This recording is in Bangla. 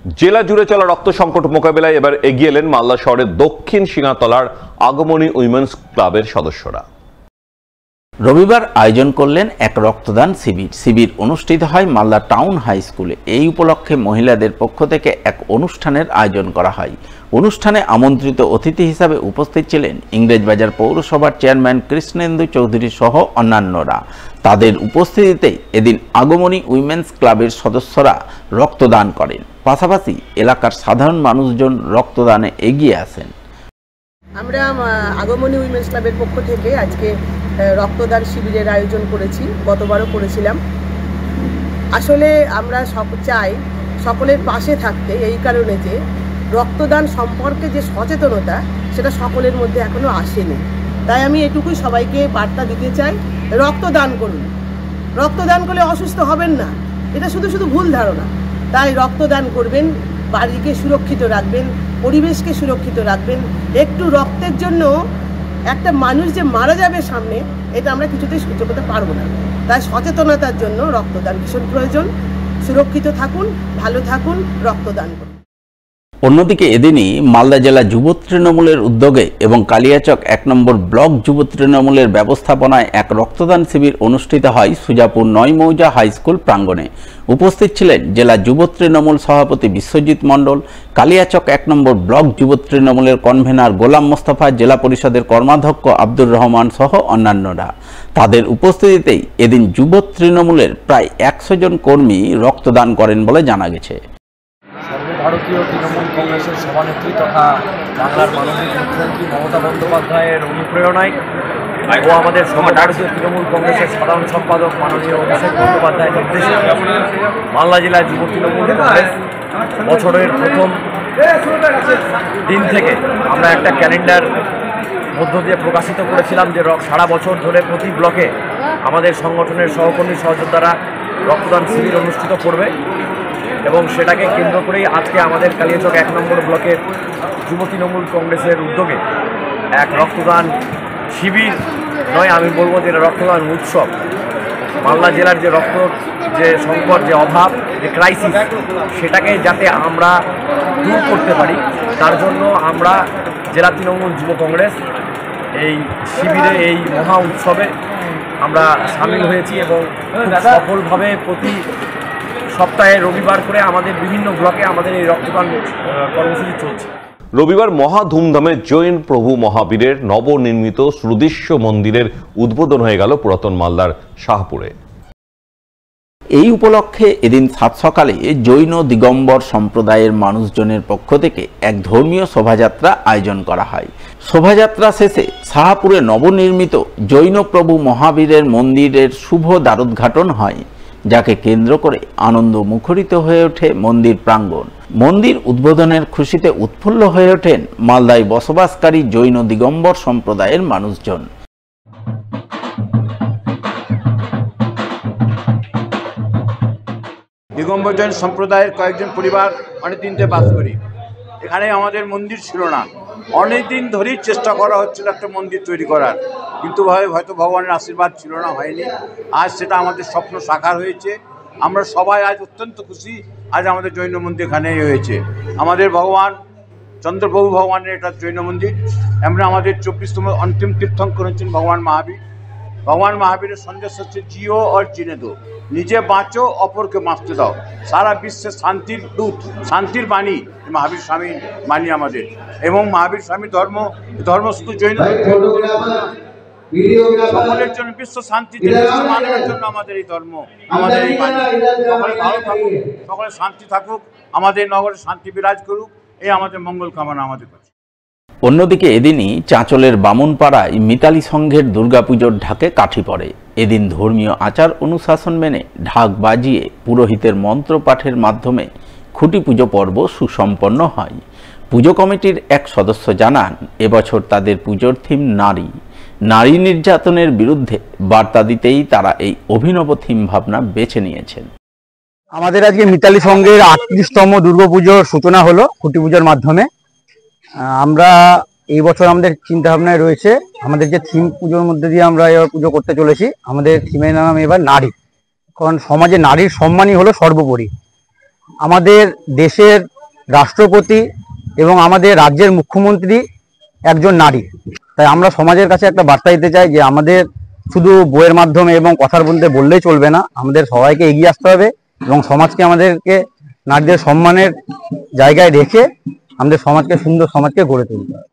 জেলা জুড়ে চলা রক্ত সংকট মোকাবিলায় এবার এগিয়ে এলেন মালদা শহরের দক্ষিণ সিংহাতলার আগমনী উইমেন্স ক্লাবের সদস্যরা। রবিবার আয়োজন করলেন এক রক্তদান শিবির অনুষ্ঠিত হয় মালদা টাউন হাই স্কুলে। এই উপলক্ষে মহিলাদের পক্ষ থেকে এক অনুষ্ঠানের আয়োজন করা হয়। অনুষ্ঠানে আমন্ত্রিত অতিথি হিসাবে উপস্থিত ছিলেন ইংরেজবাজার পৌরসভার চেয়ারম্যান কৃষ্ণেন্দু চৌধুরী সহ অন্যান্যরা। তাদের উপস্থিতিতে এদিন আগমনী উইমেন্স ক্লাবের সদস্যরা রক্তদান করেন। পাশাপাশি এলাকার সাধারণ মানুষজন রক্তদানে এগিয়ে আসেন। আমরা আগমনী উইমেন্স ক্লাবের পক্ষ থেকে আজকে রক্তদান শিবিরের আয়োজন করেছি, গতবারও করেছিলাম। আসলে আমরা চাই সকলের পাশে থাকতে, এই কারণে যে রক্তদান সম্পর্কে যে সচেতনতা সেটা সকলের মধ্যে এখনো আসেনি। তাই আমি এটুকুই সবাইকে বার্তা দিতে চাই, রক্তদান করুন। রক্তদান করলে অসুস্থ হবেন না, এটা শুধু ভুল ধারণা। তাই রক্তদান করবেন, বাড়িকে সুরক্ষিত রাখবেন, পরিবেশকে সুরক্ষিত রাখবেন। একটু রক্তের জন্য একটা মানুষ যে মারা যাবে সামনে, এটা আমরা কিছুতেই সহ্য করতে পারবো না। তাই সচেতনতার জন্য রক্তদান ভীষণ প্রয়োজন। সুরক্ষিত থাকুন, ভালো থাকুন, রক্তদান করুন। অন্যদিকে এদিনই মালদা জেলা যুব তৃণমূলের উদ্যোগে এবং কালিয়াচক 1 নম্বর ব্লক যুব তৃণমূলের ব্যবস্থাপনায় এক রক্তদান শিবির অনুষ্ঠিত হয় সুজাপুর 9 মৌজা হাই স্কুল প্রাঙ্গণে। উপস্থিত ছিলেন জেলা যুব তৃণমূল সভাপতি বিশ্বজিৎ মণ্ডল, কালিয়াচক 1 নম্বর ব্লক যুব তৃণমূলের কনভেনার গোলাম মোস্তফা, জেলা পরিষদের কর্মাধ্যক্ষ আব্দুর রহমান সহ অন্যান্যরা। তাদের উপস্থিতিতেই এদিন যুব তৃণমূলের প্রায় 100 জন কর্মী রক্তদান করেন বলে জানা গেছে। সর্বভারতীয় তৃণমূল কংগ্রেসের সভানেত্রী তথা বাংলার মাননীয় মুখ্যমন্ত্রী মমতা বন্দ্যোপাধ্যায়ের অনুপ্রেরণায় ও আমাদের সর্বভারতীয় তৃণমূল কংগ্রেসের সাধারণ সম্পাদক মাননীয় অভিষেক বন্দ্যোপাধ্যায়ের নির্দেশে মালদা জেলার যুব তৃণমূল কংগ্রেস বছরের প্রথম দিন থেকে আমরা একটা ক্যালেন্ডার মধ্য দিয়ে প্রকাশিত করেছিলাম যে সারা বছর ধরে প্রতি ব্লকে আমাদের সংগঠনের সহকর্মী সহযোদ্ধারা রক্তদান শিবির অনুষ্ঠিত করবে এবং সেটাকে কেন্দ্র করেই আজকে আমাদের কালিয়াচক 1 নম্বর ব্লকের যুব তৃণমূল কংগ্রেসের উদ্যোগে এক রক্তদান শিবির নয়, আমি বলবো যে রক্তদান উৎসব। মালদা জেলার যে যে সংকট, যে অভাব, যে ক্রাইসিস, সেটাকে যাতে আমরা দূর করতে পারি তার জন্য আমরা জেলা তৃণমূল যুব কংগ্রেস এই শিবিরে, এই মহা উৎসবে আমরা সামিল হয়েছি এবং খুব সফলভাবে প্রতি সপ্তাহে রবিবার করে আমাদের বিভিন্ন ব্লকে আমাদের এই রক্তদান কর্মসূচি চলছে। রবিবার মহা ধুমধামে জৈন প্রভু মহাবীরের নবনির্মিত সুদৃশ্য মন্দিরের উদ্বোধন হয়ে গেল পুরাতন মালদার শাহপুরে। এই উপলক্ষে এদিন সাত সকালে জৈন দিগম্বর সম্প্রদায়ের মানুষজনের পক্ষ থেকে এক ধর্মীয় শোভাযাত্রা আয়োজন করা হয়। শোভাযাত্রা শেষে শাহপুরে নবনির্মিত জৈন প্রভু মহাবীরের মন্দিরের শুভ দ্বারোদ্ঘাটন হয়, যাকে কেন্দ্র করে আনন্দ মুখরিত হয়ে ওঠে মন্দির প্রাঙ্গণ। মন্দির উদ্বোধনের খুশিতে উৎফুল্ল হয়ে ওঠেন মালদায় বসবাসকারী জৈন দিগম্বর সম্প্রদায়ের মানুষজন। দিগম্বর জৈন সম্প্রদায়ের কয়েকজন পরিবার অনেকদিনতে বাস করি। এখানে আমাদের মন্দির ছিল না, অনেকদিন ধরেই চেষ্টা করা হচ্ছিল একটা মন্দির তৈরি করার, কিন্তু হয়তো ভগবানের আশীর্বাদ ছিল না, হয়নি। আজ সেটা আমাদের স্বপ্ন সাকার হয়েছে। আমরা সবাই আজ অত্যন্ত খুশি, আজ আমাদের জৈন মন্দির এখানে হয়েছে। আমাদের ভগবান চন্দ্রপ্রভু ভগবানের এটা জৈন মন্দির। আমরা আমাদের 24তম অন্তিম তীর্থঙ্কর হচ্ছেন ভগবান মহাবীর। ভগবান মহাবীরের সন্দেশ হচ্ছে জিও আর চিনে দো, নিজে বাঁচো অপরকে বাঁচতে দাও। সারা বিশ্বে শান্তির দূত, শান্তির বাণী মহাবীর স্বামীর বাণী আমাদের। এবং মহাবীর স্বামী ধর্ম শুধু জৈন সকলের জন্য, বিশ্ব শান্তির জন্য, বিশ্ব মানবের জন্য আমাদের এই ধর্ম, আমাদের এই বাণী। সকলে ভালো থাকুক, সকলে শান্তি থাকুক, আমাদের নগরে শান্তি বিরাজ করুক, এই আমাদের মঙ্গল কামনা আমাদের কাছে। অন্যদিকে এদিনই চাঁচলের বামুনপাড়ায় মিতালি সংঘের দুর্গাপুজোর ঢাকে কাঠি পড়ে। এদিন ধর্মীয় আচার অনুশাসন মেনে ঢাক বাজিয়ে পুরোহিতের মন্ত্র পাঠের মাধ্যমে খুঁটি পুজো পর্ব সুসম্পন্ন হয়। পুজো কমিটির এক সদস্য জানান, এবছর তাদের পুজোর থিম নারী নির্যাতনের বিরুদ্ধে বার্তা দিতেই তারা এই অভিনব থিম ভাবনা বেছে নিয়েছেন। আমাদের আজকে মিতালি সংঘের 38তম দুর্গাপুজোর সূচনা হলো খুঁটি পুজোর মাধ্যমে। আমরা এই বছর আমাদের চিন্তা ভাবনায় রয়েছে, আমাদের যে থিম পুজোর মধ্যে দিয়ে আমরা এবার পুজো করতে চলেছি, আমাদের থিমের নাম এবার নারী। কারণ সমাজে নারীর সম্মানই হলো সর্বোপরি। আমাদের দেশের রাষ্ট্রপতি এবং আমাদের রাজ্যের মুখ্যমন্ত্রী একজন নারী। তাই আমরা সমাজের কাছে একটা বার্তা দিতে চাই যে আমাদের শুধু বইয়ের মাধ্যমে এবং কথার মধ্যে বললেই চলবে না, আমাদের সবাইকে এগিয়ে আসতে হবে এবং সমাজকে আমাদেরকে নারীদের সম্মানের জায়গায় রেখে আমাদের সমাজকে সুন্দর সমাজকে গড়ে তুলতে হবে।